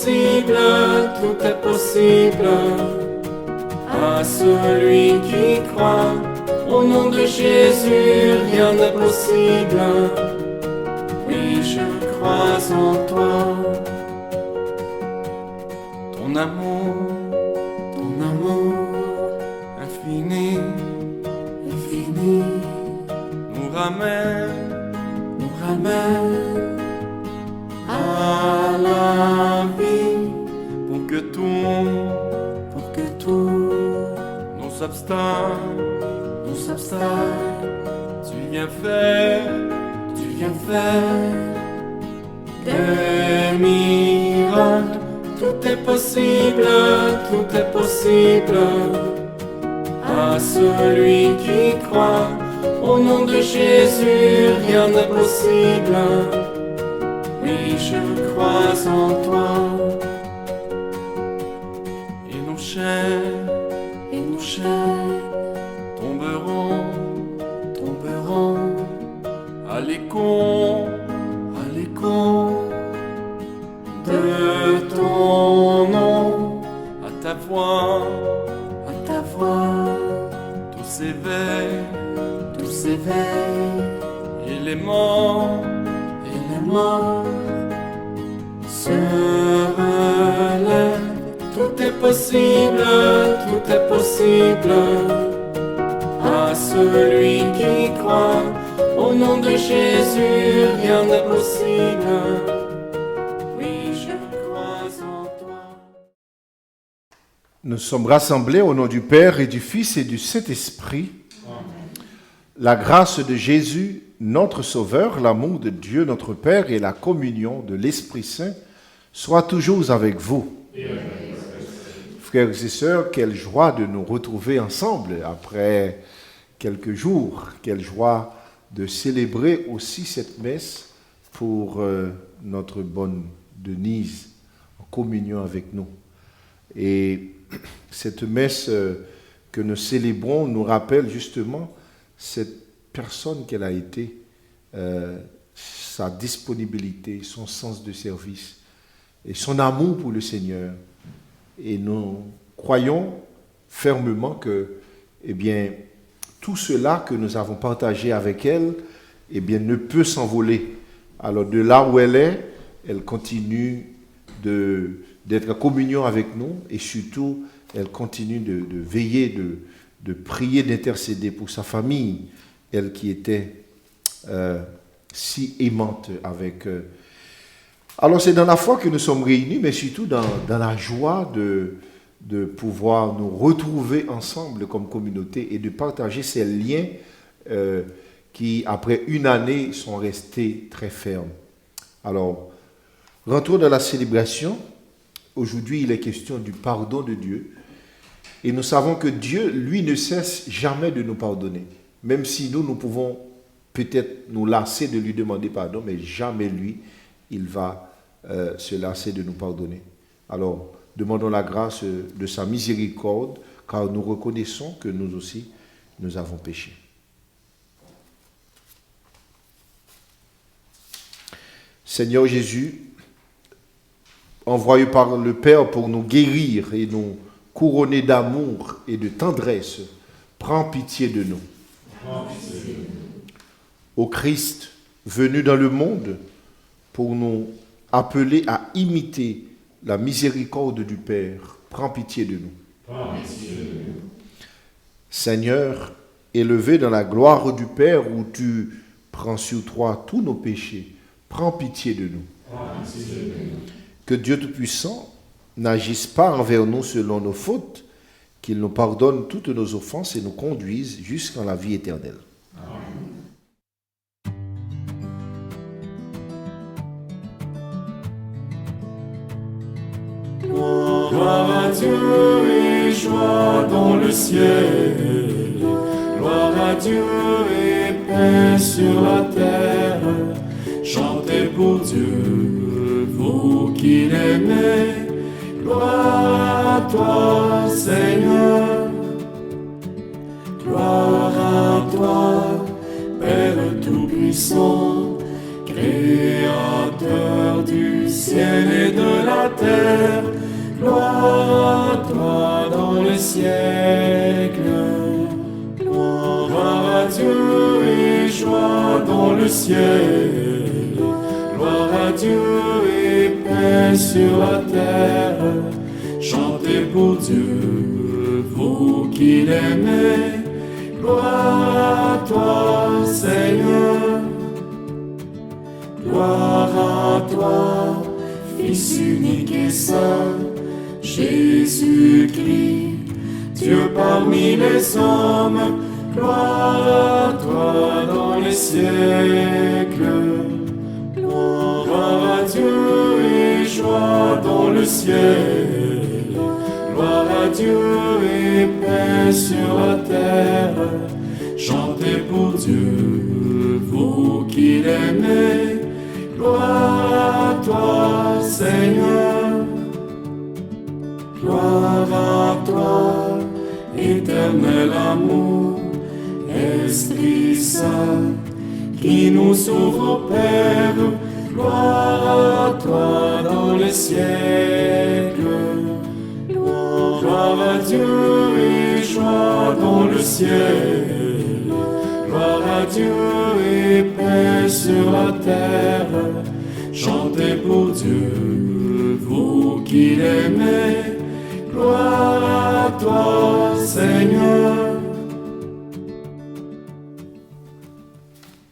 possible, tout est possible. À celui qui croit, au nom de Jésus, rien n'est possible. Oui, je crois en toi. Ton amour infini, infini, nous ramène à la vie, pour que tout nos obstacles, tu viens faire des miracles. Tout est possible, tout est possible. À celui qui croit, au nom de Jésus, rien n'est possible. Oui, je crois en toi. Et nos chaînes tomberont à l'écho de ton nom. À ta voix, tout s'éveille, et les morts se relèvent. Tout est possible, tout est possible. À celui qui croit, au nom de Jésus, rien n'est possible. Oui, je crois en toi. Nous sommes rassemblés au nom du Père et du Fils et du Saint-Esprit. Amen. La grâce de Jésus, notre Sauveur, l'amour de Dieu, notre Père, et la communion de l'Esprit Saint soient toujours avec vous. Frères et sœurs, quelle joie de nous retrouver ensemble après quelques jours. Quelle joie de célébrer aussi cette messe pour notre bonne Denise en communion avec nous. Et cette messe que nous célébrons nous rappelle justement cette personne qu'elle a été, sa disponibilité, son sens de service et son amour pour le Seigneur. Et nous croyons fermement que, eh bien, tout cela que nous avons partagé avec elle, eh bien, ne peut s'envoler. Alors, de là où elle est, elle continue d'être en communion avec nous, et surtout, elle continue de veiller, de prier, d'intercéder pour sa famille, elle qui était si aimante avec. Alors c'est dans la foi que nous sommes réunis, mais surtout dans la joie de pouvoir nous retrouver ensemble comme communauté et de partager ces liens qui, après une année, sont restés très fermes. Alors, rentrons dans la célébration. Aujourd'hui, il est question du pardon de Dieu. Et nous savons que Dieu, lui, ne cesse jamais de nous pardonner. Même si nous pouvons peut-être nous lasser de lui demander pardon, mais jamais lui, il va se lasser de nous pardonner. Alors, demandons la grâce de sa miséricorde, car nous reconnaissons que nous aussi, nous avons péché. Seigneur Jésus, envoyé par le Père pour nous guérir et nous couronner d'amour et de tendresse, prends pitié de nous. Ô Christ, venu dans le monde pour nous appeler à imiter la miséricorde du Père, prends pitié de nous. Seigneur, élevé dans la gloire du Père où tu prends sur toi tous nos péchés, prends pitié de nous. Que Dieu Tout-Puissant n'agisse pas envers nous selon nos fautes, qu'il nous pardonne toutes nos offenses et nous conduise jusqu'à la vie éternelle. Gloire à Dieu et joie dans le ciel. Gloire à Dieu et paix sur la terre. Chantez pour Dieu, vous qui l'aimez. Gloire à toi, Seigneur. Gloire à toi, Père Tout-Puissant, Créateur du ciel et de la terre. siècle. Gloire à Dieu et joie dans le ciel. Gloire à Dieu et paix sur la terre. Chantez pour Dieu, vous qui l'aimez. Gloire à toi, Seigneur. Gloire à toi, Fils unique et saint, Jésus-Christ, Dieu parmi les hommes. Gloire à toi dans les siècles. Gloire à Dieu et joie dans le ciel. Gloire à Dieu et paix sur la terre. Chantez pour Dieu, vous qui l'aimez. Gloire à toi, Seigneur. Gloire à toi, éternel amour. Esprit Saint, qui nous sauve au Père. Gloire à toi dans les siècles. Gloire à Dieu et joie dans le ciel. Gloire à Dieu et paix sur la terre. Chantez pour Dieu, vous qui l'aimez. Gloire à toi, Seigneur.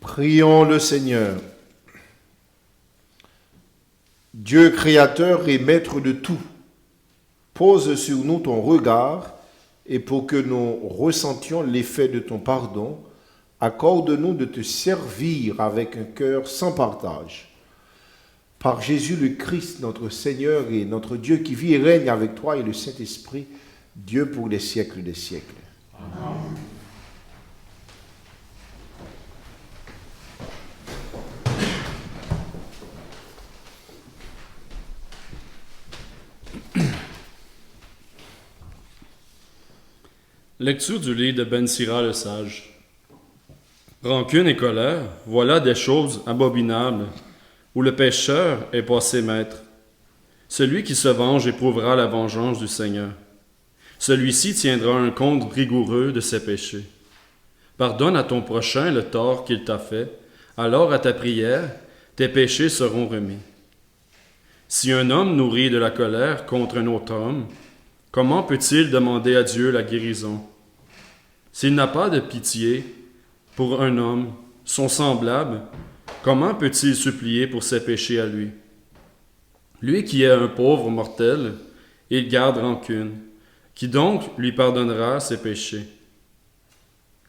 Prions le Seigneur. Dieu créateur et maître de tout, pose sur nous ton regard et pour que nous ressentions l'effet de ton pardon, accorde-nous de te servir avec un cœur sans partage. Par Jésus le Christ, notre Seigneur et notre Dieu qui vit et règne avec toi et le Saint-Esprit, Dieu pour les siècles des siècles. Amen. Lecture du livre de Ben Sira le sage. Rancune et colère, voilà des choses abominables, où le pécheur est passé maître. Celui qui se venge éprouvera la vengeance du Seigneur. Celui-ci tiendra un compte rigoureux de ses péchés. Pardonne à ton prochain le tort qu'il t'a fait, alors à ta prière, tes péchés seront remis. Si un homme nourrit de la colère contre un autre homme, comment peut-il demander à Dieu la guérison? S'il n'a pas de pitié pour un homme, son semblable, comment peut-il supplier pour ses péchés à lui? Lui qui est un pauvre mortel, il garde rancune. Qui donc lui pardonnera ses péchés?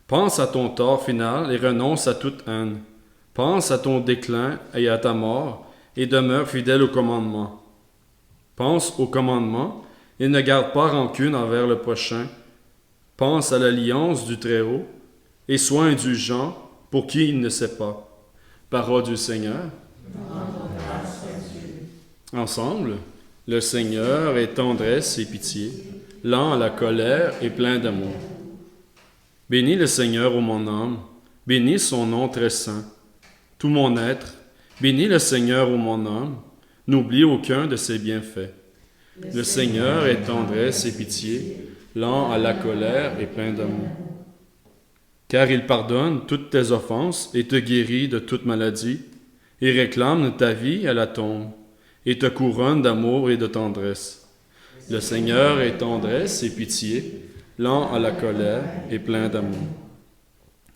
Pense à ton tort final et renonce à toute haine. Pense à ton déclin et à ta mort et demeure fidèle au commandement. Pense au commandement et ne garde pas rancune envers le prochain. Pense à l'alliance du Très-Haut et sois indulgent pour qui il ne sait pas. Parole du Seigneur. Ensemble, le Seigneur est tendresse et pitié, lent à la colère et plein d'amour. Bénis le Seigneur, ô mon âme, bénis son nom très saint. Tout mon être, bénis le Seigneur, ô mon âme, n'oublie aucun de ses bienfaits. Le Seigneur est tendresse et pitié, lent à la colère et plein d'amour. Car il pardonne toutes tes offenses et te guérit de toute maladie, et réclame ta vie à la tombe, et te couronne d'amour et de tendresse. Le Seigneur est tendresse et pitié, lent à la colère et plein d'amour.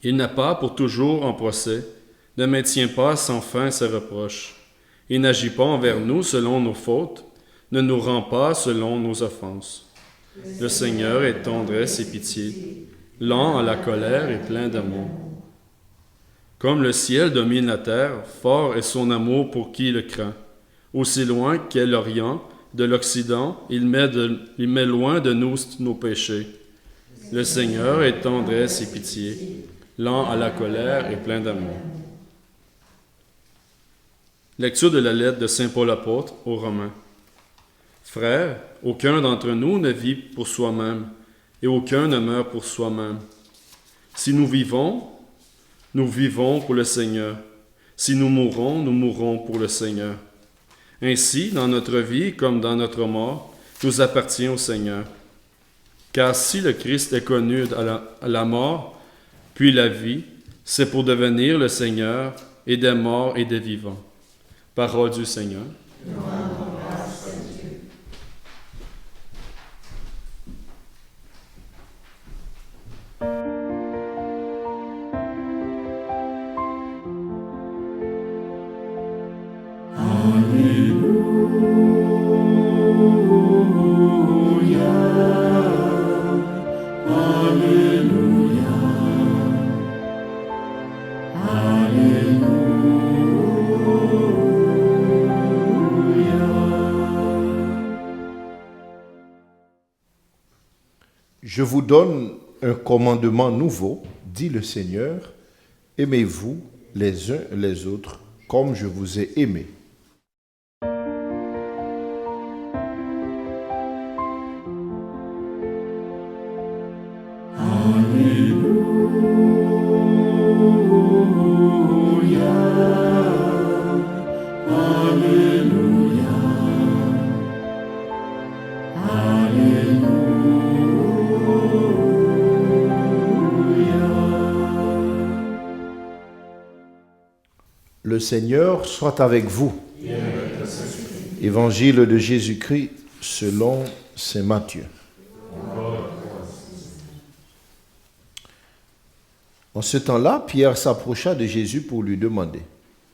Il n'a pas pour toujours en procès, ne maintient pas sans fin ses reproches. Il n'agit pas envers nous selon nos fautes, ne nous rend pas selon nos offenses. Le Seigneur est tendresse et pitié, lent à la colère et plein d'amour. Comme le ciel domine la terre, fort est son amour pour qui le craint. Aussi loin qu'est l'Orient de l'Occident, il met loin de nous nos péchés. Le Seigneur est tendresse et pitié, lent à la colère et plein d'amour. Lecture de la lettre de saint Paul apôtre aux Romains. Frères, aucun d'entre nous ne vit pour soi-même, et aucun ne meurt pour soi-même. Si nous vivons pour le Seigneur. Si nous mourrons pour le Seigneur. Ainsi, dans notre vie comme dans notre mort, nous appartient au Seigneur. Car si le Christ est connu à la mort, puis la vie, c'est pour devenir le Seigneur et des morts et des vivants. Parole du Seigneur. Je vous donne un commandement nouveau, dit le Seigneur, aimez-vous les uns les autres comme je vous ai aimés. Le Seigneur soit avec vous. Évangile de Jésus-Christ selon saint Matthieu. En ce temps-là, Pierre s'approcha de Jésus pour lui demander,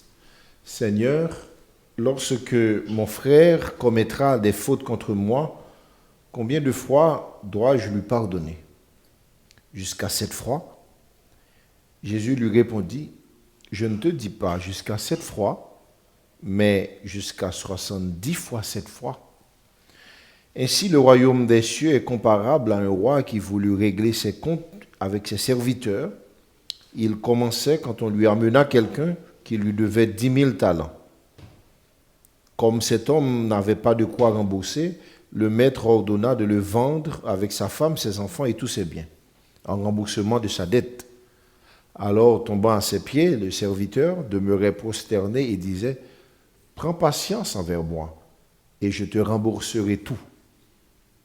« Seigneur, lorsque mon frère commettra des fautes contre moi, combien de fois dois-je lui pardonner? Jusqu'à 7 fois ?» Jésus lui répondit, « Je ne te dis pas jusqu'à 7 fois, mais jusqu'à 70 fois 7 fois. Ainsi, le royaume des cieux est comparable à un roi qui voulut régler ses comptes avec ses serviteurs. Il commençait quand on lui amena quelqu'un qui lui devait 10 000 talents. Comme cet homme n'avait pas de quoi rembourser, le maître ordonna de le vendre avec sa femme, ses enfants et tous ses biens, en remboursement de sa dette. Alors, tombant à ses pieds, le serviteur demeurait prosterné et disait, « Prends patience envers moi, et je te rembourserai tout. »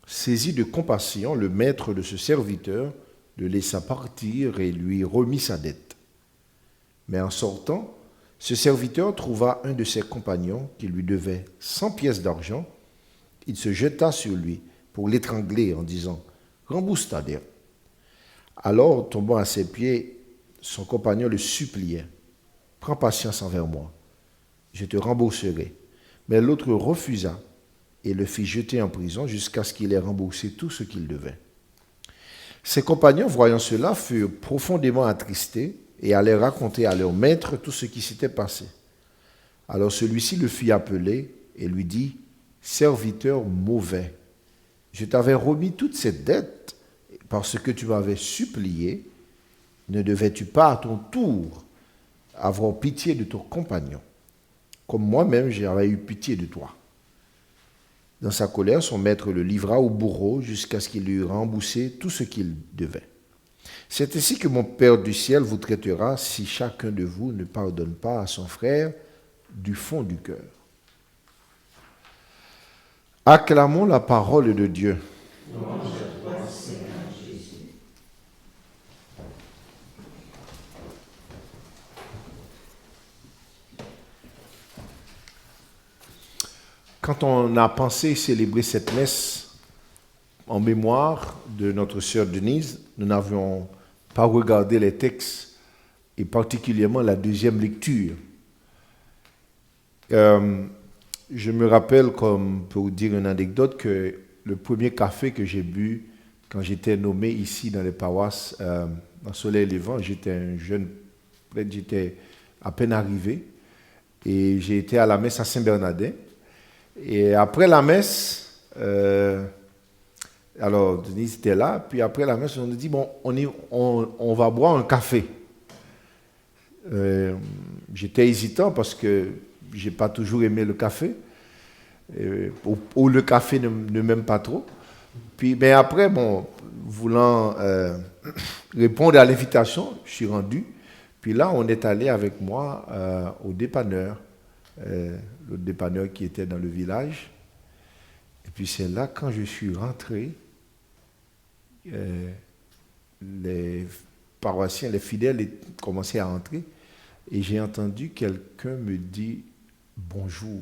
Saisi de compassion, le maître de ce serviteur le laissa partir et lui remit sa dette. Mais en sortant, ce serviteur trouva un de ses compagnons qui lui devait 100 pièces d'argent. Il se jeta sur lui pour l'étrangler en disant, « Rembourse ta dette. » Alors, tombant à ses pieds, son compagnon le suppliait, « Prends patience envers moi, je te rembourserai. » Mais l'autre refusa et le fit jeter en prison jusqu'à ce qu'il ait remboursé tout ce qu'il devait. Ses compagnons, voyant cela, furent profondément attristés et allèrent raconter à leur maître tout ce qui s'était passé. Alors celui-ci le fit appeler et lui dit, « Serviteur mauvais, je t'avais remis toute cette dette parce que tu m'avais supplié. Ne devais-tu pas à ton tour avoir pitié de ton compagnon, comme moi-même j'avais eu pitié de toi? » Dans sa colère, son maître le livra au bourreau jusqu'à ce qu'il lui eût remboursé tout ce qu'il devait. C'est ainsi que mon Père du ciel vous traitera si chacun de vous ne pardonne pas à son frère du fond du cœur. Acclamons la parole de Dieu. Quand on a pensé célébrer cette messe en mémoire de notre sœur Denise, nous n'avions pas regardé les textes et particulièrement la deuxième lecture. Je me rappelle, comme pour vous dire une anecdote, que le premier café que j'ai bu quand j'étais nommé ici dans les paroisses, dans Soleil Levant, j'étais un jeune prêtre, j'étais à peine arrivé et j'ai été à la messe à Saint-Bernardin. Et après la messe, alors Denise était là, puis après la messe, on a dit, bon, on va boire un café. J'étais hésitant parce que je n'ai pas toujours aimé le café, ou le café ne m'aime pas trop. Puis, mais après, bon, voulant répondre à l'invitation, je suis rendu. Puis là, on est allé avec moi au dépanneur. Le dépanneur qui était dans le village. Et puis c'est là, quand je suis rentré, les paroissiens, les fidèles commençaient à entrer et j'ai entendu quelqu'un me dire bonjour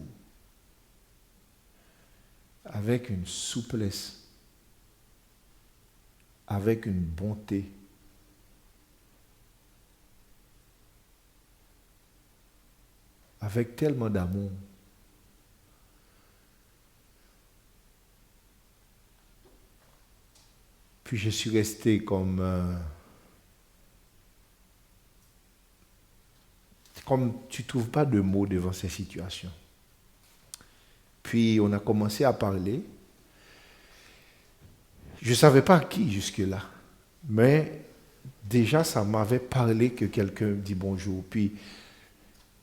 avec une souplesse, avec une bonté. Avec tellement d'amour. Puis je suis resté comme tu ne trouves pas de mots devant ces situations. Puis on a commencé à parler. Je ne savais pas qui jusque-là, mais déjà ça m'avait parlé que quelqu'un dit bonjour. Puis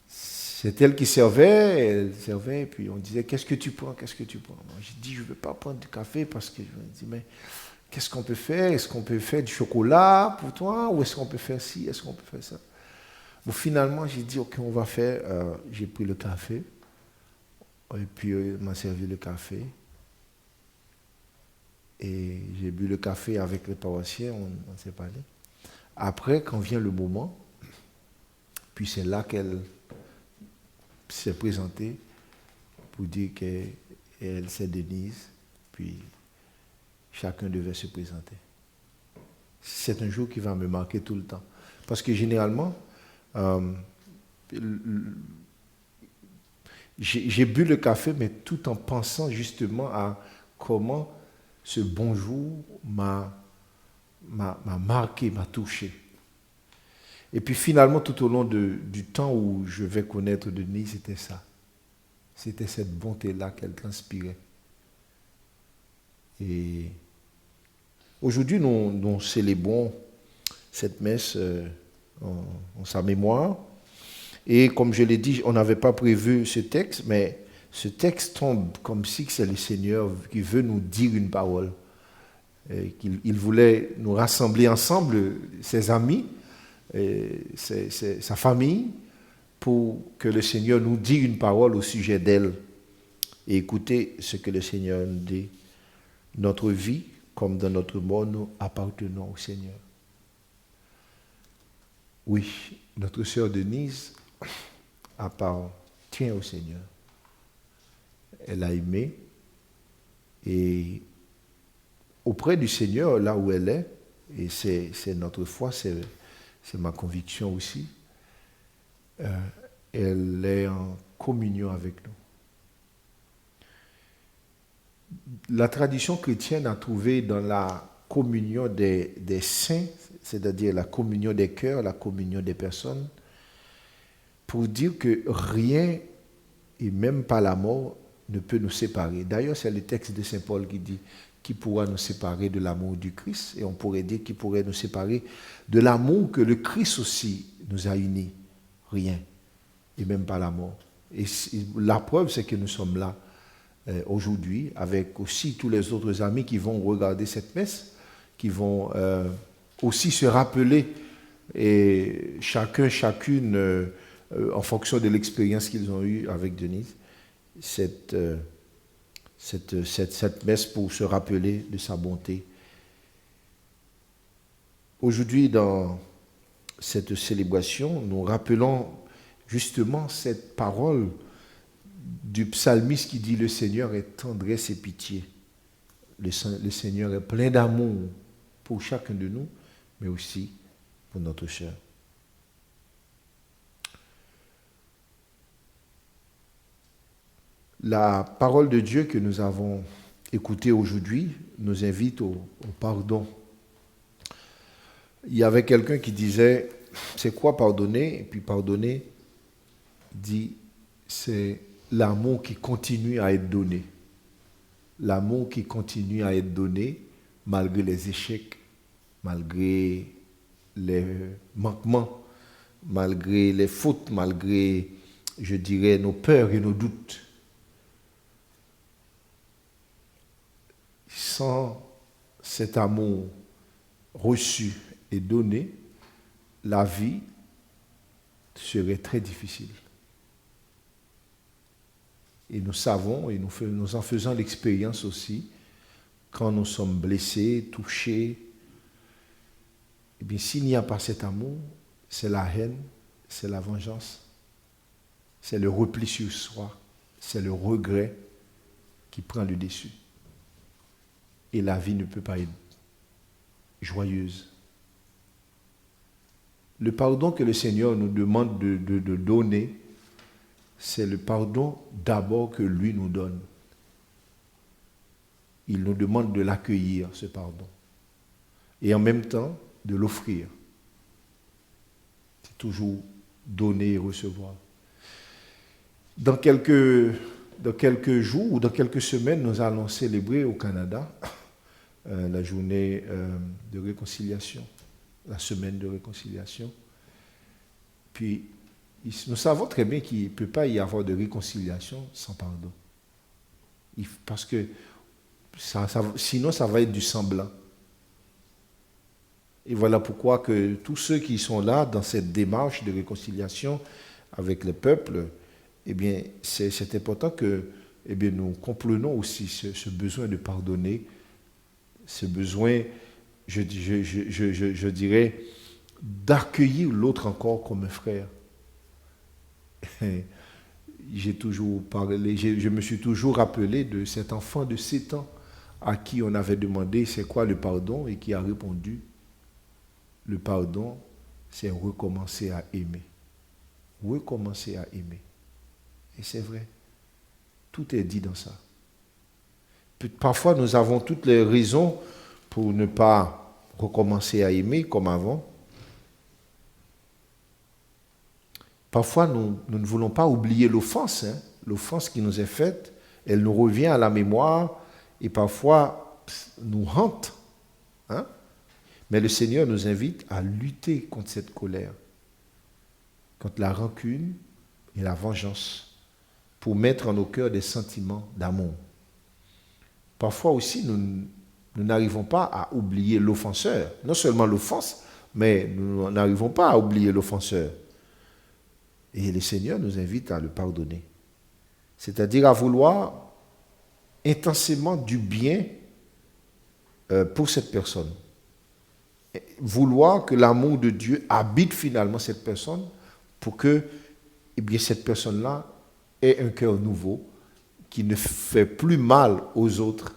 c'est elle qui servait, elle servait, puis on disait, qu'est-ce que tu prends, qu'est-ce que tu prends? Moi, j'ai dit, je ne veux pas prendre du café parce que je me dis, mais qu'est-ce qu'on peut faire? Est-ce qu'on peut faire du chocolat pour toi? Ou est-ce qu'on peut faire ci? Est-ce qu'on peut faire ça? Bon, finalement, j'ai dit, ok, on va faire, j'ai pris le café, et puis il m'a servi le café, et j'ai bu le café avec les paroissiens, on s'est parlé. Après, quand vient le moment, puis c'est là qu'elle s'est présentée pour dire qu'elle c'est Denise, puis chacun devait se présenter. C'est un jour qui va me marquer tout le temps. Parce que généralement, j'ai bu le café, mais tout en pensant justement à comment ce bonjour m'a marqué, m'a touché. Et puis finalement, tout au long du temps où je vais connaître Denise, c'était ça. C'était cette bonté-là qu'elle transpirait. Et aujourd'hui, nous célébrons cette messe en sa mémoire. Et comme je l'ai dit, on n'avait pas prévu ce texte, mais ce texte tombe comme si c'est le Seigneur qui veut nous dire une parole. Il voulait nous rassembler ensemble, ses amis, sa famille, pour que le Seigneur nous dise une parole au sujet d'elle. Et écoutez ce que le Seigneur nous dit. Notre vie, comme dans notre mort, nous appartenons au Seigneur. Oui, notre sœur Denise appartient au Seigneur. Elle a aimé et auprès du Seigneur, là où elle est, et c'est notre foi, c'est ma conviction aussi, elle est en communion avec nous. La tradition chrétienne a trouvé dans la communion des saints, c'est-à-dire la communion des cœurs, la communion des personnes, pour dire que rien, et même pas la mort, ne peut nous séparer. D'ailleurs, c'est le texte de Saint Paul qui dit qui pourra nous séparer de l'amour du Christ, et on pourrait dire qui pourrait nous séparer de l'amour que le Christ aussi nous a unis. Rien, et même pas la mort. Et la preuve, c'est que nous sommes là aujourd'hui, avec aussi tous les autres amis qui vont regarder cette messe, qui vont aussi se rappeler, et chacune, en fonction de l'expérience qu'ils ont eue avec Denise, cette messe pour se rappeler de sa bonté. Aujourd'hui, dans cette célébration, nous rappelons justement cette parole du psalmiste qui dit « Le Seigneur est tendresse et pitié ». Le Seigneur est plein d'amour pour chacun de nous, mais aussi pour notre sœur. La parole de Dieu que nous avons écoutée aujourd'hui nous invite au pardon. Il y avait quelqu'un qui disait « C'est quoi pardonner ?» Et puis pardonner dit « C'est l'amour qui continue à être donné. » L'amour qui continue à être donné malgré les échecs, malgré les manquements, malgré les fautes, malgré, je dirais, nos peurs et nos doutes. Sans cet amour reçu et donné, la vie serait très difficile. Et nous savons, et nous en faisons l'expérience aussi, quand nous sommes blessés, touchés, eh bien, s'il n'y a pas cet amour, c'est la haine, c'est la vengeance, c'est le repli sur soi, c'est le regret qui prend le dessus. Et la vie ne peut pas être joyeuse. Le pardon que le Seigneur nous demande de donner, c'est le pardon d'abord que lui nous donne. Il nous demande de l'accueillir, ce pardon. Et en même temps, de l'offrir. C'est toujours donner et recevoir. Dans quelques jours ou dans quelques semaines, nous allons célébrer au Canada la journée de réconciliation, la semaine de réconciliation. Puis, nous savons très bien qu'il ne peut pas y avoir de réconciliation sans pardon. Parce que sinon, ça va être du semblant. Et voilà pourquoi que tous ceux qui sont là dans cette démarche de réconciliation avec le peuple, eh bien, c'est important que nous comprenons aussi ce besoin de pardonner, ce besoin, je dirais, d'accueillir l'autre encore comme un frère. J'ai toujours parlé, je me suis toujours rappelé de cet enfant de 7 ans à qui on avait demandé c'est quoi le pardon et qui a répondu le pardon, c'est recommencer à aimer. Recommencer à aimer. Et c'est vrai. Tout est dit dans ça. Parfois, nous avons toutes les raisons pour ne pas recommencer à aimer comme avant. Parfois, nous ne voulons pas oublier l'offense. L'offense qui nous est faite, elle nous revient à la mémoire et parfois nous hante. Mais le Seigneur nous invite à lutter contre cette colère, contre la rancune et la vengeance, pour mettre en nos cœurs des sentiments d'amour. Parfois aussi, nous n'arrivons pas à oublier l'offenseur. Non seulement l'offense, mais nous n'arrivons pas à oublier l'offenseur. Et le Seigneur nous invite à le pardonner. C'est-à-dire à vouloir intensément du bien pour cette personne. Vouloir que l'amour de Dieu habite finalement cette personne pour que cette personne-là ait un cœur nouveau qui ne fait plus mal aux autres.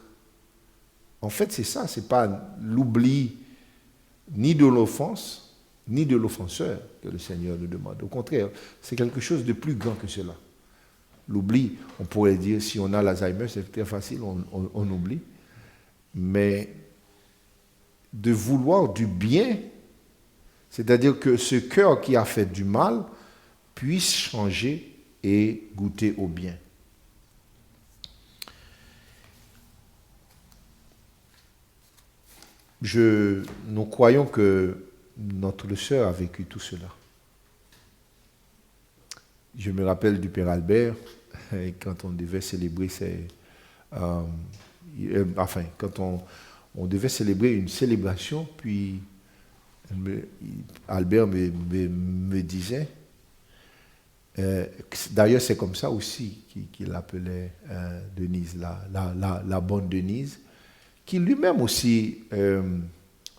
En fait, c'est ça, c'est pas l'oubli ni de l'offense, ni de l'offenseur que le Seigneur nous demande. Au contraire, c'est quelque chose de plus grand que cela. L'oubli, on pourrait dire, si on a l'Alzheimer, c'est très facile, on oublie. Mais de vouloir du bien, c'est-à-dire que ce cœur qui a fait du mal puisse changer et goûter au bien. Nous croyons que notre sœur a vécu tout cela. Je me rappelle du Père Albert, quand on devait célébrer quand on devait célébrer une célébration, puis Albert me disait, d'ailleurs c'est comme ça aussi qu'il appelait Denise, la bonne Denise, qui lui-même aussi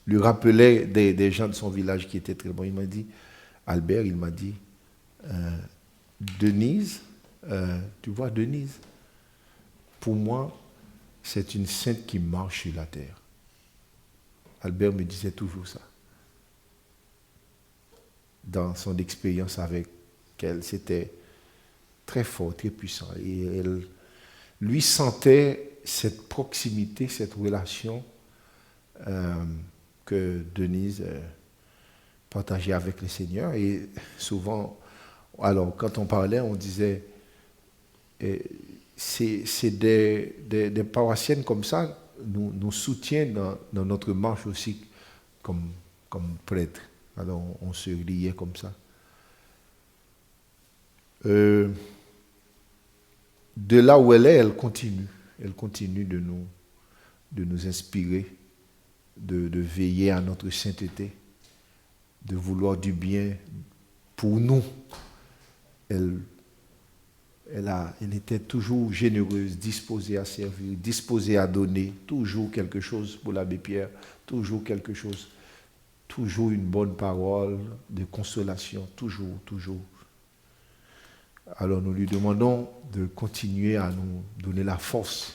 lui rappelait des gens de son village qui étaient très bons. Il m'a dit, Albert, il m'a dit, Denise, tu vois Denise, pour moi, c'est une sainte qui marche sur la terre. Albert me disait toujours ça. Dans son expérience avec elle, c'était très fort, très puissant. Et elle lui sentait cette proximité, cette relation que Denise partageait avec le Seigneur. Et souvent, alors quand on parlait, on disait, c'est des paroissiennes comme ça nous soutiennent dans notre marche aussi comme prêtres. Alors on se liait comme ça. De là où elle est, elle continue. Elle continue de nous inspirer, de veiller à notre sainteté, de vouloir du bien pour nous. Elle était toujours généreuse, disposée à servir, disposée à donner, toujours quelque chose pour l'abbé Pierre, toujours quelque chose. toujours une bonne parole de consolation, toujours, toujours. Alors nous lui demandons de continuer à nous donner la force,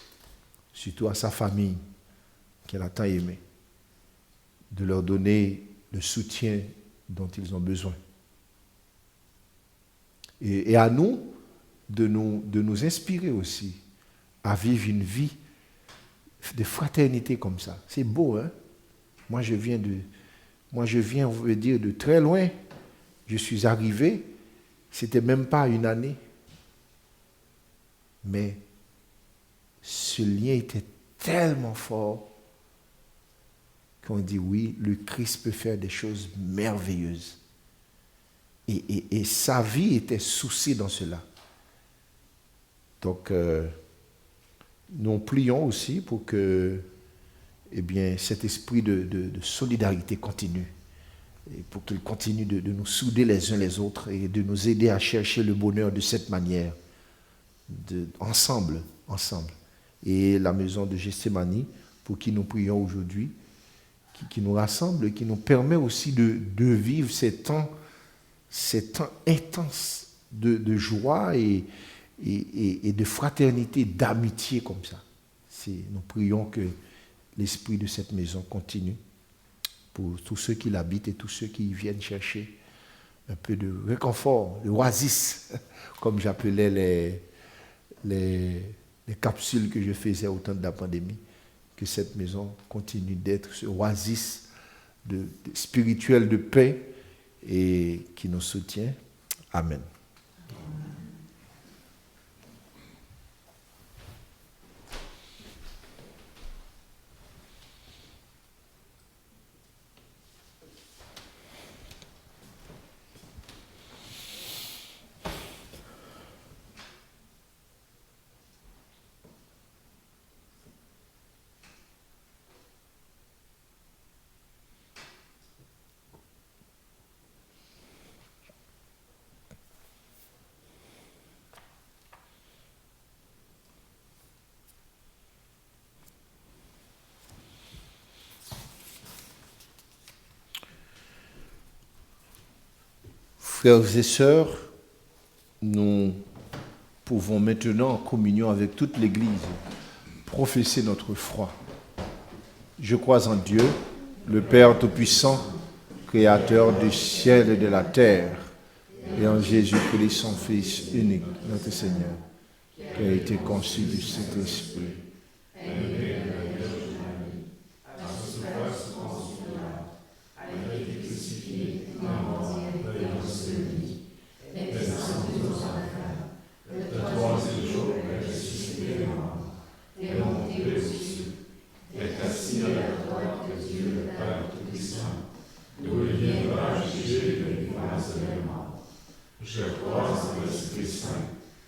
surtout à sa famille qu'elle a tant aimée, de leur donner le soutien dont ils ont besoin. Et à nous de nous inspirer aussi à vivre une vie de fraternité comme ça. C'est beau, hein? Moi, je viens, on veut dire, de très loin. Je suis arrivé, c'était même pas une année. Mais ce lien était tellement fort qu'on dit oui, le Christ peut faire des choses merveilleuses. Et sa vie était souciée dans cela. Donc, nous prions aussi pour que cet esprit de solidarité continue. Et pour qu'il continue de nous souder les uns les autres et de nous aider à chercher le bonheur de cette manière, ensemble. Et la maison de Gethsémani, pour qui nous prions aujourd'hui, qui nous rassemble, qui nous permet aussi de vivre ces temps intenses de joie et de fraternité, d'amitié comme ça. Nous prions que l'esprit de cette maison continue pour tous ceux qui l'habitent et tous ceux qui viennent chercher un peu de réconfort, de oasis, comme j'appelais les capsules que je faisais au temps de la pandémie, que cette maison continue d'être ce oasis spirituel de paix et qui nous soutient. Amen. Frères et sœurs, nous pouvons maintenant, en communion avec toute l'Église, professer notre foi. Je crois en Dieu, le Père Tout-Puissant, Créateur du ciel et de la terre, et en Jésus-Christ, son Fils unique, notre Seigneur, qui a été conçu du Saint-Esprit. Je crois en l'Esprit Saint,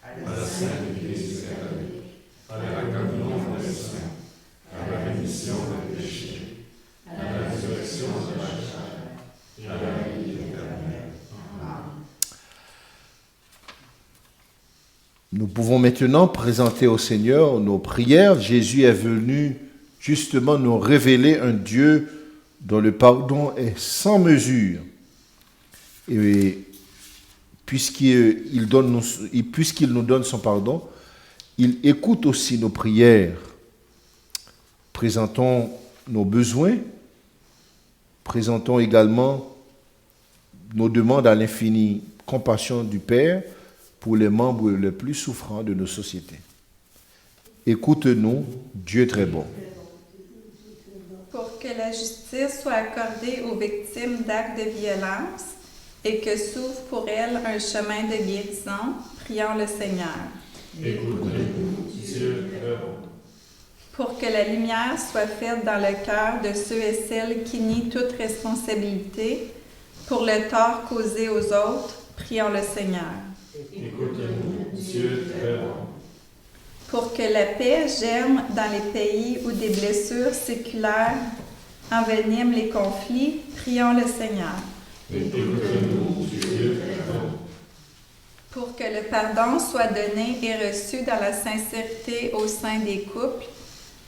à la Sainte Église catholique, à la communion des saints, à la rémission des péchés, à la résurrection de la chair et à la vie éternelle. Amen. Nous pouvons maintenant présenter au Seigneur nos prières. Jésus est venu justement nous révéler un Dieu dont le pardon est sans mesure. Et puisqu'il nous donne son pardon, il écoute aussi nos prières. Présentons nos besoins, présentons également nos demandes à l'infinie compassion du Père pour les membres les plus souffrants de nos sociétés. Écoute-nous, Dieu très bon. Pour que la justice soit accordée aux victimes d'actes de violence, et que s'ouvre pour elle un chemin de guérison, prions le Seigneur. Écoutez-nous, Dieu très bon. Pour que la lumière soit faite dans le cœur de ceux et celles qui nient toute responsabilité pour le tort causé aux autres, prions le Seigneur. Écoutez-nous, Dieu très bon. Pour que la paix germe dans les pays où des blessures séculaires enveniment les conflits, prions le Seigneur. Écoutez-nous, Dieu très bon. Pour que le pardon soit donné et reçu dans la sincérité au sein des couples,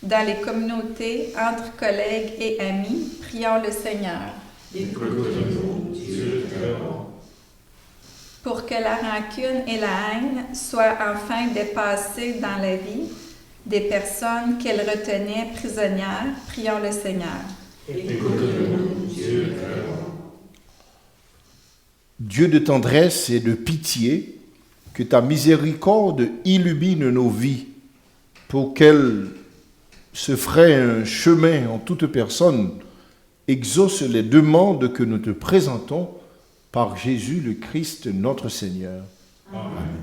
dans les communautés, entre collègues et amis, prions le Seigneur. Écoute-nous, Dieu très bon. Pour que la rancune et la haine soient enfin dépassées dans la vie des personnes qu'elle retenait prisonnières, prions le Seigneur. Écoute-nous, Dieu très bon. Dieu de tendresse et de pitié, que ta miséricorde illumine nos vies pour qu'elle se fraie un chemin en toute personne, exauce les demandes que nous te présentons par Jésus le Christ notre Seigneur. Amen.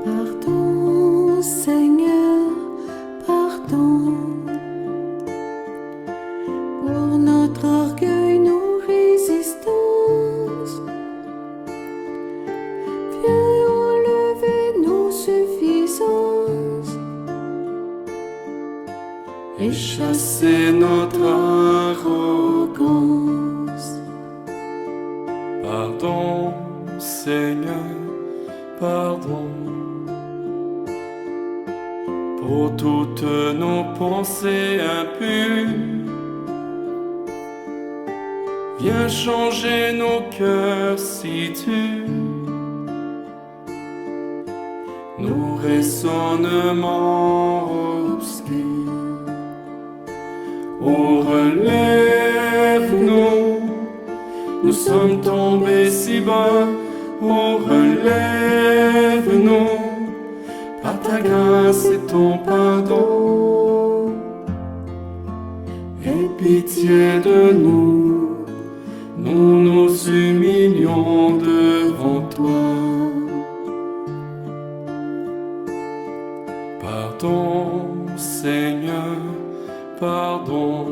Pardon, Seigneur, pardon, pour notre orgueil, nos résistances. Viens enlever nos suffisances Et chasser notre arrogance. Pardon, Seigneur, pardon. Pour toutes nos pensées impures, viens changer nos cœurs si durs, nos raisonnements obscurs. Oh, relève-nous, nous sommes tombés si bas. Oh, relève-nous, par ta grâce et ton pardon. Aie pitié de nous, nous nous humilions devant toi. Pardon, Seigneur, pardon,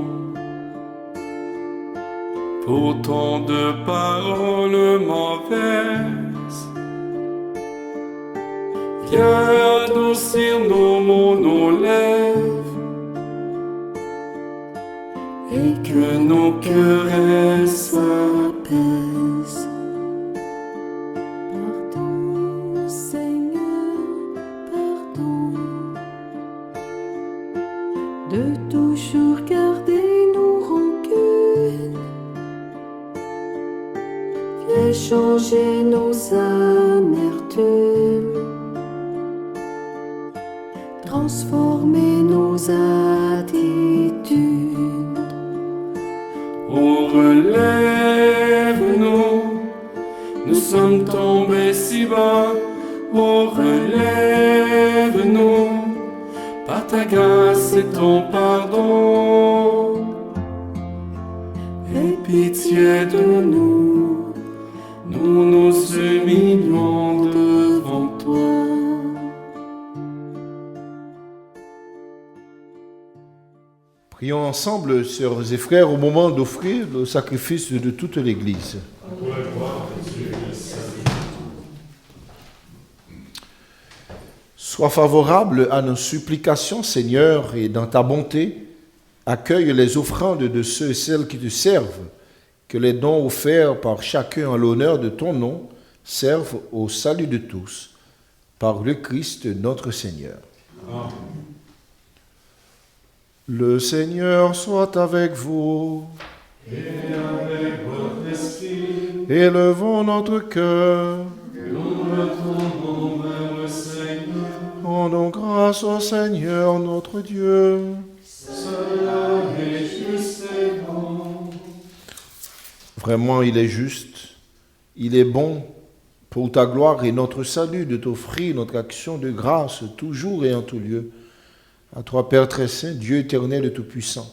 pour tant de paroles mauvaises. Viens adoucir nos mots, nos lèvres, et que nos querelles s'apaisent. Pardon, Seigneur, pardon, de toujours garder nos rancunes. Viens changer nos amertumes, transformer nos attitudes. Oh, relève-nous, nous sommes tombés si bas. Oh, relève-nous, par ta grâce et ton pardon. Aie pitié de nous, nous nous humilions devant toi. Prions ensemble, sœurs et frères, au moment d'offrir le sacrifice de toute l'Église. Sois favorable à nos supplications, Seigneur, et dans ta bonté, accueille les offrandes de ceux et celles qui te servent, que les dons offerts par chacun en l'honneur de ton nom servent au salut de tous, par le Christ notre Seigneur. Amen. Le Seigneur soit avec vous. Et avec votre esprit, Élevons notre cœur. nous retournons vers le Seigneur. Rendons grâce au Seigneur notre Dieu. Cela est juste et bon. Vraiment, il est juste, il est bon pour ta gloire et notre salut de t'offrir notre action de grâce toujours et en tout lieu. À toi, Père très saint, Dieu éternel et tout-puissant.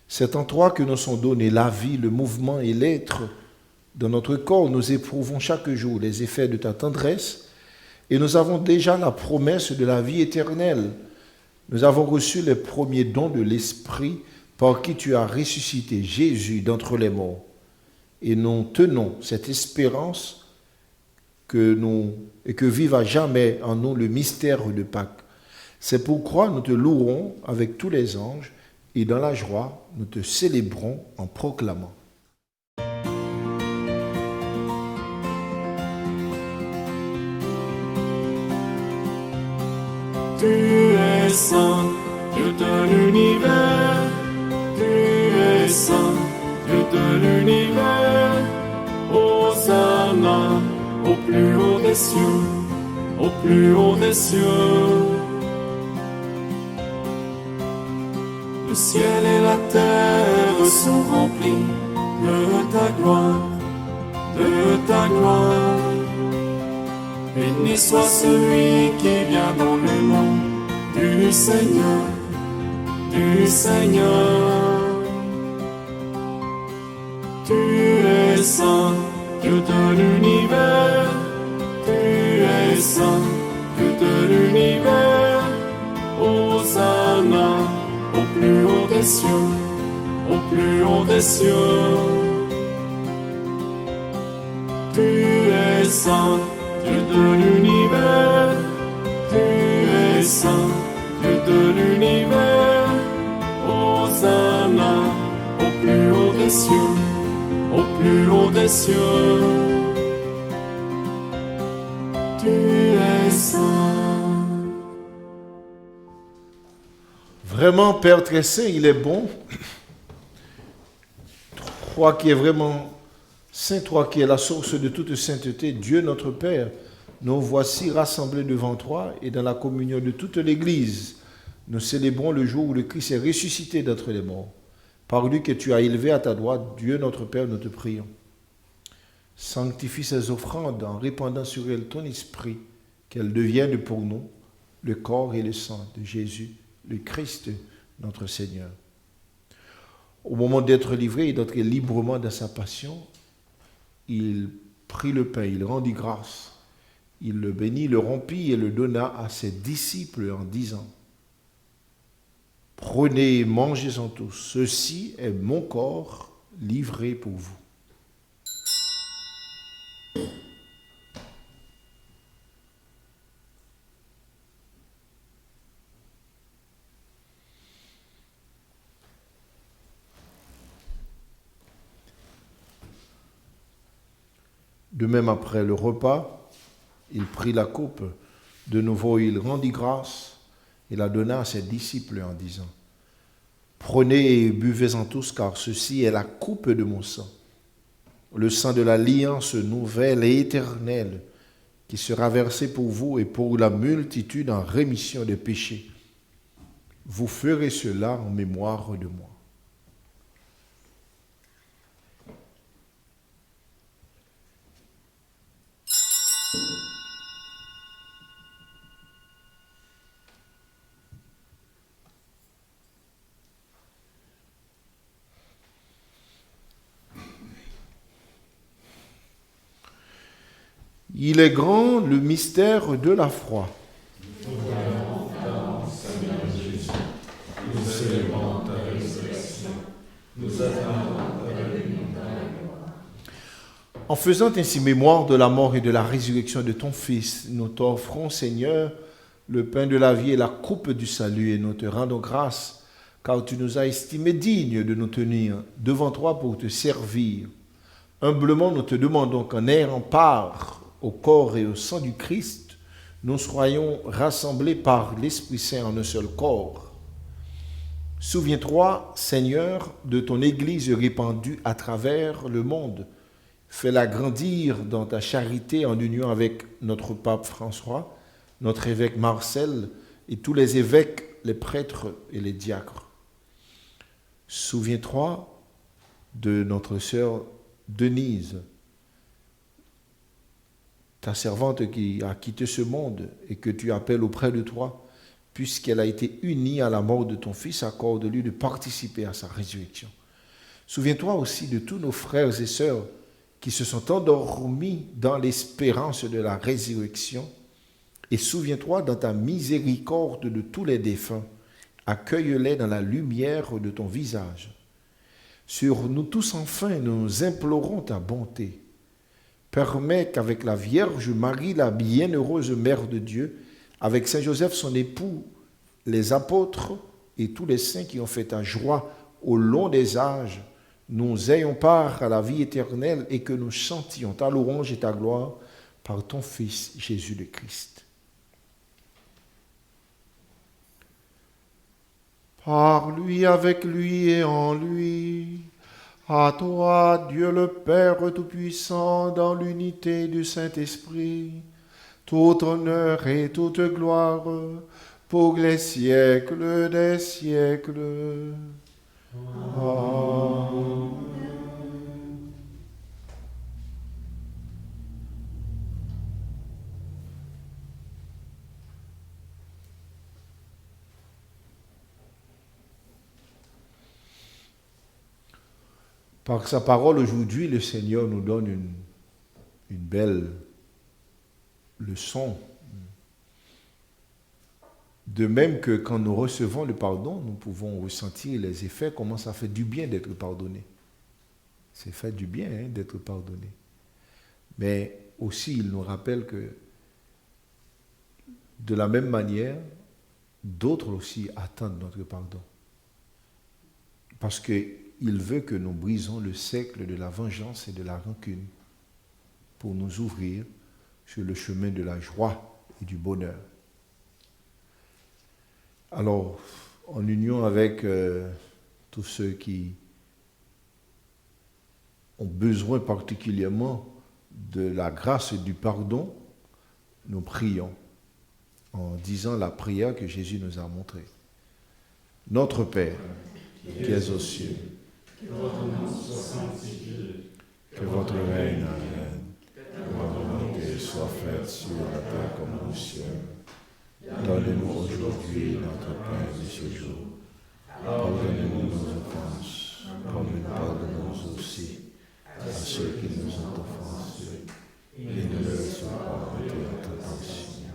C'est en toi que nous sont donnés la vie, le mouvement et l'être. Dans notre corps, nous éprouvons chaque jour les effets de ta tendresse et nous avons déjà la promesse de la vie éternelle. Nous avons reçu les premiers dons de l'Esprit par qui tu as ressuscité Jésus d'entre les morts. Et nous tenons cette espérance que vive à jamais en nous le mystère de Pâques. C'est pourquoi nous te louerons avec tous les anges et dans la joie, nous te célébrons en proclamant. Tu es saint, Dieu de l'univers. Tu es saint, Dieu de l'univers. Hosanna au plus haut des cieux, au plus haut des cieux. Le ciel et la terre sont remplis de ta gloire, de ta gloire. Béni soit celui qui vient dans le nom du Seigneur, du Seigneur. Tu es saint, Dieu de l'univers. Tu es saint, Dieu de l'univers. Hosanna au plus haut des cieux, au plus haut des cieux. Tu es saint, Dieu de l'univers. Tu es saint, Dieu de l'univers. Hosanna au plus haut des cieux, au plus haut des cieux. Tu es saint. Vraiment, Père très saint, il est bon. Toi qui es vraiment saint, toi qui es la source de toute sainteté, Dieu notre Père, nous voici rassemblés devant toi et dans la communion de toute l'Église. Nous célébrons le jour où le Christ est ressuscité d'entre les morts. Par lui que tu as élevé à ta droite, Dieu notre Père, nous te prions. Sanctifie ces offrandes en répandant sur elles ton esprit, qu'elles deviennent pour nous le corps et le sang de Jésus, le Christ, notre Seigneur. Au moment d'être livré et d'entrer librement dans sa passion, il prit le pain, il rendit grâce, il le bénit, le rompit et le donna à ses disciples en disant: Prenez et mangez-en tous, ceci est mon corps livré pour vous. De même, après le repas, il prit la coupe. De nouveau, il rendit grâce et la donna à ses disciples en disant: Prenez et buvez-en tous, car ceci est la coupe de mon sang, le sang de l'alliance nouvelle et éternelle, qui sera versé pour vous et pour la multitude en rémission des péchés. Vous ferez cela en mémoire de moi. Il est grand le mystère de la foi. Nous célébrons ta résurrection. Nous attendons ta venue dans la gloire. En faisant ainsi mémoire de la mort et de la résurrection de ton Fils, nous t'offrons, Seigneur, le pain de la vie et la coupe du salut, et nous te rendons grâce, car tu nous as estimés dignes de nous tenir devant toi pour te servir. Humblement, nous te demandons qu'en ayant part au corps et au sang du Christ, nous soyons rassemblés par l'Esprit Saint en un seul corps. Souviens-toi, Seigneur, de ton Église répandue à travers le monde. Fais-la grandir dans ta charité en union avec notre pape François, notre évêque Marcel et tous les évêques, les prêtres et les diacres. Souviens-toi de notre sœur Denise, ta servante qui a quitté ce monde et que tu appelles auprès de toi, puisqu'elle a été unie à la mort de ton Fils, accorde-lui de participer à sa résurrection. Souviens-toi aussi de tous nos frères et sœurs qui se sont endormis dans l'espérance de la résurrection, et souviens-toi dans ta miséricorde de tous les défunts, accueille-les dans la lumière de ton visage. Sur nous tous enfin, nous implorons ta bonté. Permets qu'avec la Vierge Marie, la bienheureuse Mère de Dieu, avec Saint Joseph, son époux, les apôtres et tous les saints qui ont fait ta joie au long des âges, nous ayons part à la vie éternelle et que nous chantions ta louange et ta gloire par ton Fils Jésus le Christ. par lui, avec lui et en lui. À toi, Dieu le Père Tout-Puissant, dans l'unité du Saint-Esprit, tout honneur et toute gloire pour les siècles des siècles. Amen. Par sa parole aujourd'hui, le Seigneur nous donne une belle leçon. De même que quand nous recevons le pardon, nous pouvons ressentir les effets, comment ça fait du bien d'être pardonné. C'est fait du bien d'être pardonné. Mais aussi, il nous rappelle que de la même manière, d'autres aussi attendent notre pardon. Parce qu'il veut que nous brisons le cercle de la vengeance et de la rancune pour nous ouvrir sur le chemin de la joie et du bonheur. Alors, en union avec tous ceux qui ont besoin particulièrement de la grâce et du pardon, nous prions en disant la prière que Jésus nous a montrée. Notre Père, qui es aux cieux, que votre nom soit sanctifié, que votre règne vienne, que votre volonté soit faite sur la terre comme au ciel. Donne-nous aujourd'hui notre pain de ce jour. Pardonnez-nous nos offenses, comme nous pardonnons aussi à ceux qui nous ont offensés. Et ne nous laisse pas entrer en tentation.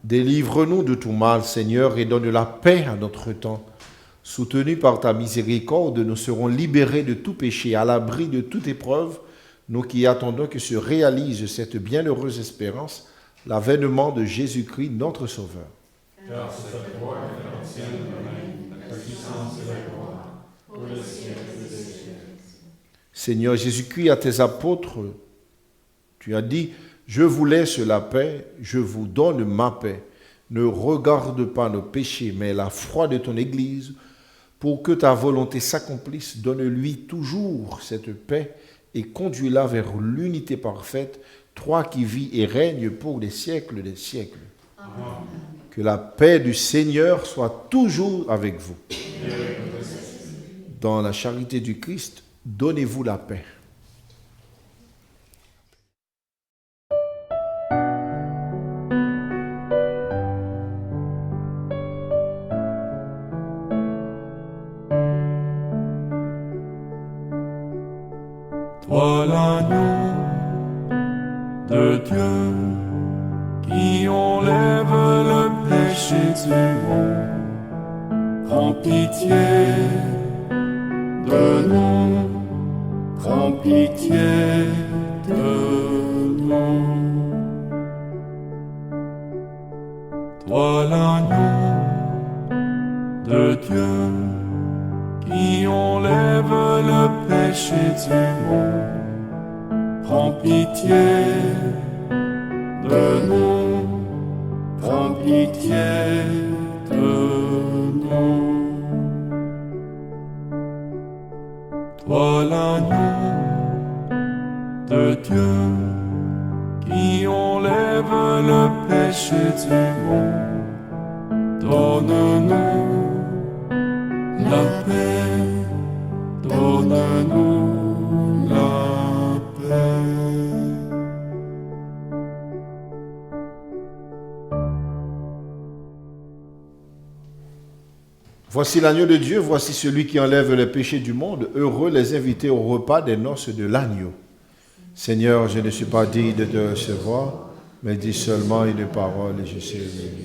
Délivre-nous de tout mal, Seigneur, et donne la paix à notre temps. Soutenus par ta miséricorde, nous serons libérés de tout péché, à l'abri de toute épreuve, nous qui attendons que se réalise cette bienheureuse espérance, l'avènement de Jésus-Christ, notre Sauveur. Car c'est à toi qu'appartiennent le règne, la puissance et la gloire, pour les siècles des siècles. Seigneur Jésus-Christ, à tes apôtres, tu as dit, « Je vous laisse la paix, je vous donne ma paix. Ne regarde pas nos péchés, mais la foi de ton Église, pour que ta volonté s'accomplisse. Donne-lui toujours cette paix et conduis-la vers l'unité parfaite, toi qui vis et règnes pour les siècles des siècles. » Amen. Que la paix du Seigneur soit toujours avec vous. Dans la charité du Christ, donnez-vous la paix. Toi l'agneau de Dieu qui enlève le péché du monde, prends pitié de nous, prends pitié de nous. Toi l'agneau de Dieu qui enlève le péché du monde, prends pitié de nous, prends pitié de nous. Toi l'agneau de Dieu qui enlève le péché du monde, donne-nous la paix, donne-nous la paix. Voici l'agneau de Dieu, voici celui qui enlève les péchés du monde. Heureux les invités au repas des noces de l'agneau. Seigneur, je ne suis pas digne de te recevoir, mais dis seulement une parole et je serai guéri.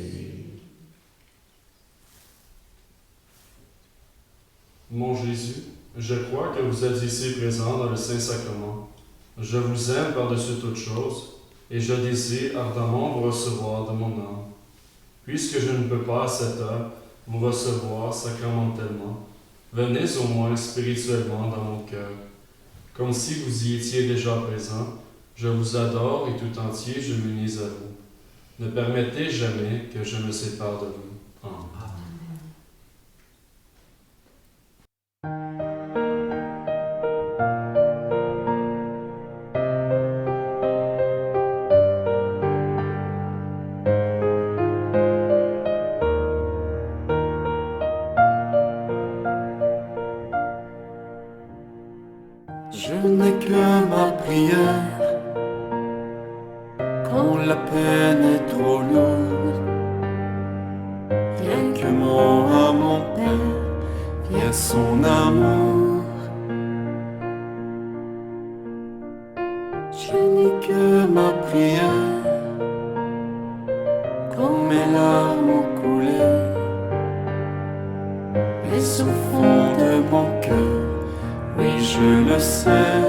Mon Jésus, je crois que vous êtes ici présent dans le Saint-Sacrement. Je vous aime par-dessus toute chose, et je désire ardemment vous recevoir de mon âme. Puisque je ne peux pas à cette heure vous recevoir sacramentellement, venez au moins spirituellement dans mon cœur. Comme si vous y étiez déjà présent, je vous adore et tout entier je m'unis à vous. Ne permettez jamais que je me sépare de vous. Amen. Je n'ai que ma prière quand la peine est trop lourde. Rien que mot à mon Père vient son amour. Je n'ai que ma prière quand mes larmes ont coulé. Mais au fond de mon cœur, oui je le sais,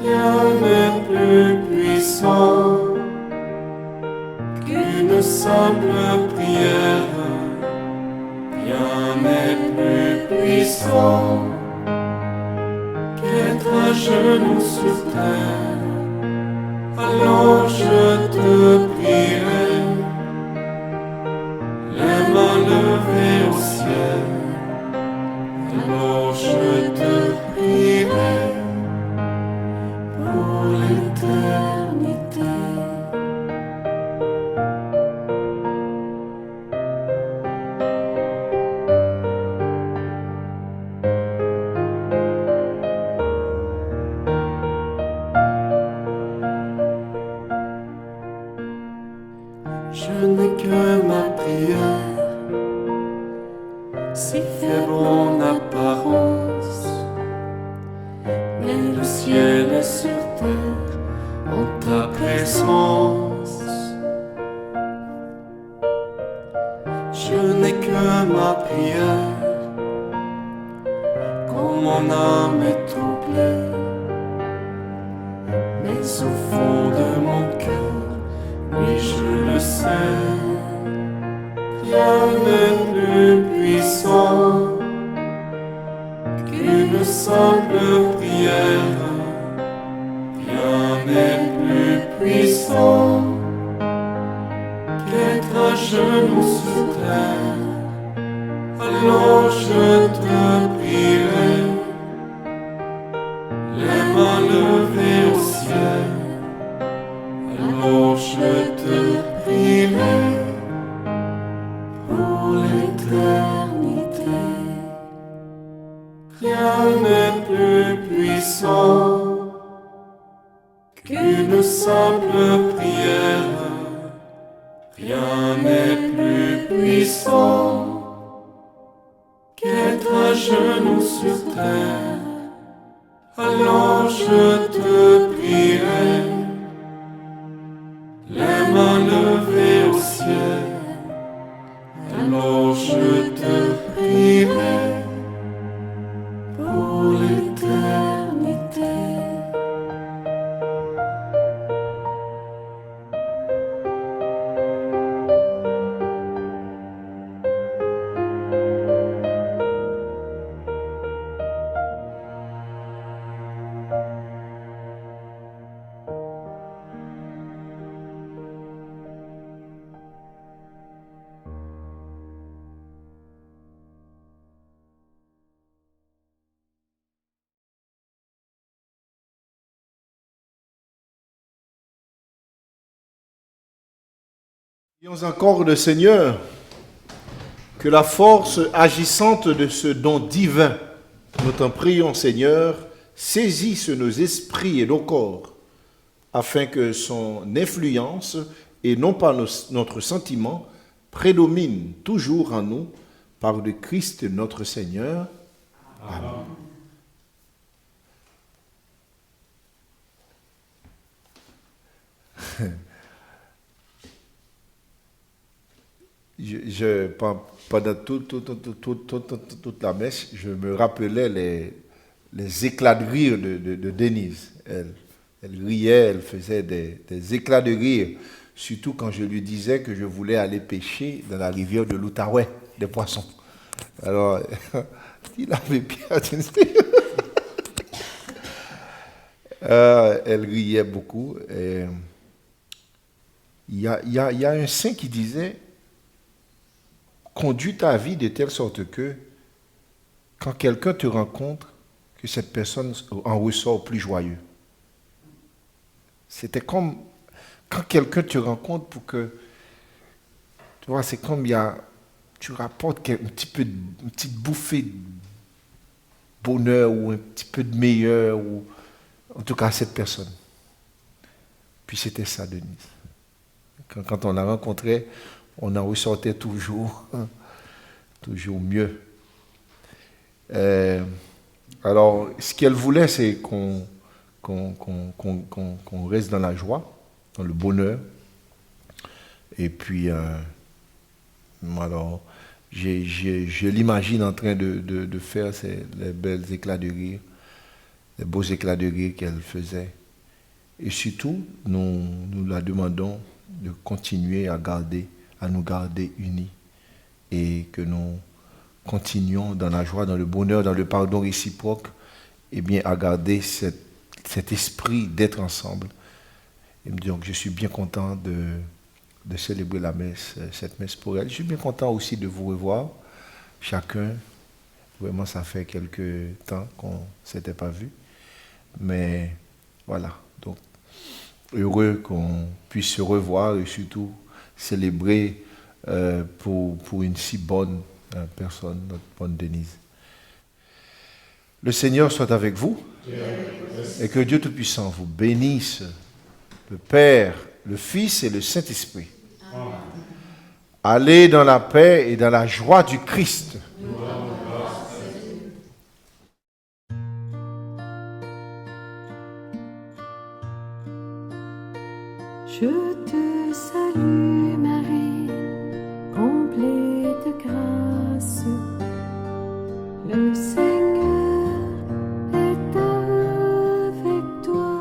rien n'est plus puissant qu'une simple prière. Rien n'est plus puissant qu'être à genoux sur terre. Alors je te prierai, les mains levées au ciel. Alors je te prierai pour l'éternité. Je n'ai que ma prière, si faible en apparence, mais le ciel est sur terre en ta présence. Je n'ai que ma prière quand mon âme est troublée, mais au fond de mon cœur, oui je le sais, rien n'est plus puissant qu'une simple prière. Rien n'est plus puissant qu'être à genoux sur terre. Alors je te prierai, les mains levées au ciel. Alors je te prierai pour l'éternité. Rien n'est plus puissant qu'une simple prière. Rien n'est plus puissant qu'être à genoux sur terre. Alors je te prierai, les mains levées au ciel. Alors je te prierai pour l'éternité. Prions encore le Seigneur que la force agissante de ce don divin, nous t'en prions Seigneur, saisisse nos esprits et nos corps, afin que son influence et non pas notre sentiment prédomine toujours en nous par le Christ notre Seigneur. Amen. Pendant toute la messe, je me rappelais les éclats de rire de Denise. Elle riait, elle faisait des éclats de rire, surtout quand je lui disais que je voulais aller pêcher dans la rivière de l'Outaouais, des poissons. Alors, il avait bien... elle riait beaucoup. Il y a un saint qui disait: conduis ta vie de telle sorte que quand quelqu'un te rencontre, que cette personne en ressort plus joyeux. C'était comme quand quelqu'un te rencontre pour que, tu vois, c'est comme tu rapportes une petite bouffée bonheur ou un petit peu de meilleur, ou en tout cas à cette personne. Puis c'était ça, Denise. Quand on la rencontrait, on en ressortait toujours mieux. Alors, ce qu'elle voulait, c'est qu'on reste dans la joie, dans le bonheur. Et puis, alors, je l'imagine en train de faire les belles éclats de rire, les beaux éclats de rire qu'elle faisait. Et surtout, nous la demandons de continuer à nous garder unis et que nous continuions dans la joie, dans le bonheur, dans le pardon réciproque, et bien à garder cet esprit d'être ensemble. Et donc, je suis bien content de célébrer cette messe pour elle. Je suis bien content aussi de vous revoir, chacun. Vraiment, ça fait quelques temps qu'on ne s'était pas vu. Mais voilà, donc heureux qu'on puisse se revoir et surtout célébrer pour une si bonne personne, notre bonne Denise. Le Seigneur soit avec vous et que Dieu Tout-Puissant vous bénisse, le Père, le Fils et le Saint-Esprit. Amen. Allez dans la paix et dans la joie du Christ. Je te salue Marie, comblée de grâce. Le Seigneur est avec toi.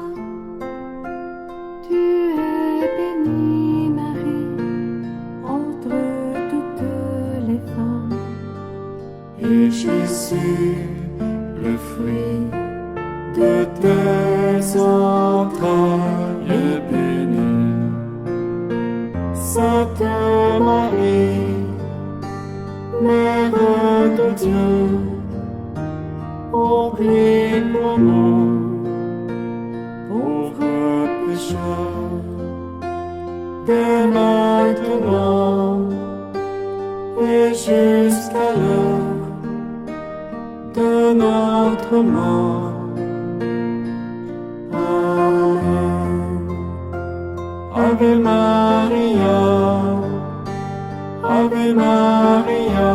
Tu es bénie Marie, entre toutes les femmes. Et Jésus, le fruit de tes entrailles, est béni. Sainte Marie, Mère de Dieu, prie pour nous, pauvres pécheurs, dès maintenant et jusqu'à l'heure de notre mort. Amen. Ave Maria, Ave Maria,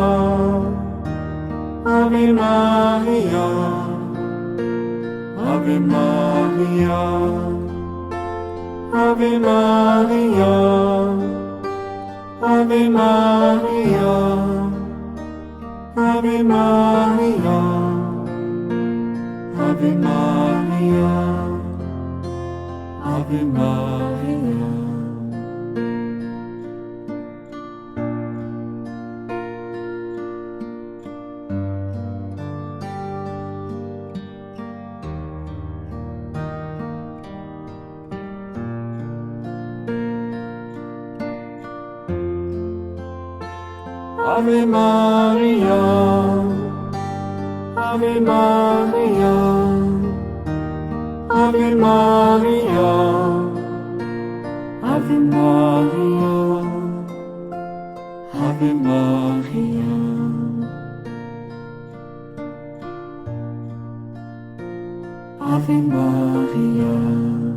Ave Maria, Ave Maria, Ave Maria, Ave Maria, Ave Maria, Ave Maria, Ave Maria. Ave Maria, Ave Maria, Ave Maria, Ave Maria, Ave Maria, Ave Maria.